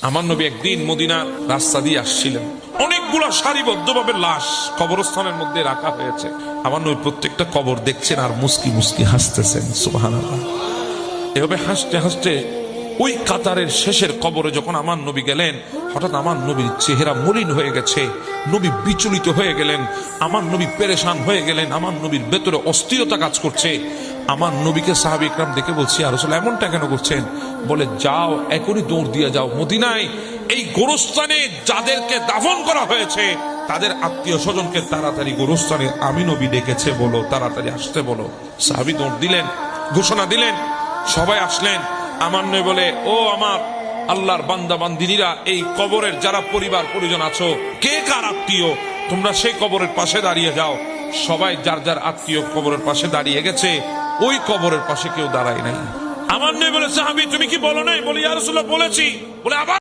আমার নবী একদিন মদিনার রাস্তা দিয়ে আসছিলেন, অনেকগুলো সারিবদ্ধভাবে লাশ কবরস্থানের মধ্যে রাখা হয়েছে। আমার নবী প্রত্যেকটা কবর দেখছেন আর মুস্কি মুস্কি হাসতেছেন, সুবহানাল্লাহ। এভাবে হাসতে হাসতে ওই কাতারের শেষের কবরে যখন আমার নবী গেলেন, হঠাৎ আমার নবীর চেহারা মলিন হয়ে গেছে, নবী বিচলিত হয়ে গেলেন, আমার নবী পেরেশান হয়ে গেলেন, আমার নবীর ভেতরে অস্থিরতা কাজ করছে। আমার নবীকে সাহাবী ইকরাম দেখে বলছি, ইয়া রাসূলুল্লাহ এমনটা কেন করছেন? বলে, যাও এখনই দৌড় দিয়ে যাও মদিনায়, এই গোরস্থানে যাদেরকে দাফন করা হয়েছে তাদের আত্মীয় স্বজনকে তাড়াতাড়ি গোরস্থানে আমি নবী ডেকেছে বলো, তাড়াতাড়ি আসতে বলো। সাহাবী দৌড় দিলেন, ঘোষণা দিলেন, সবাই আসলেন। আমার নবী বলে, ও আমার আল্লাহর বান্দা বান্দিনীরা, এই কবরের যারা পরিবার পরিজন আছো, কে কার আত্মীয়, তোমরা সেই কবরের পাশে দাঁড়িয়ে যাও। সবাই যার যার আত্মীয় কবরের পাশে দাঁড়িয়ে গেছে, ওই কবরের পাশে কেউ দাঁড়ায় নাই। আমার নবী বলে, সাহাবী তুমি কি বলো নাই? বলি, ইয়া রাসূলুল্লাহ বলেছি। বলে, আবার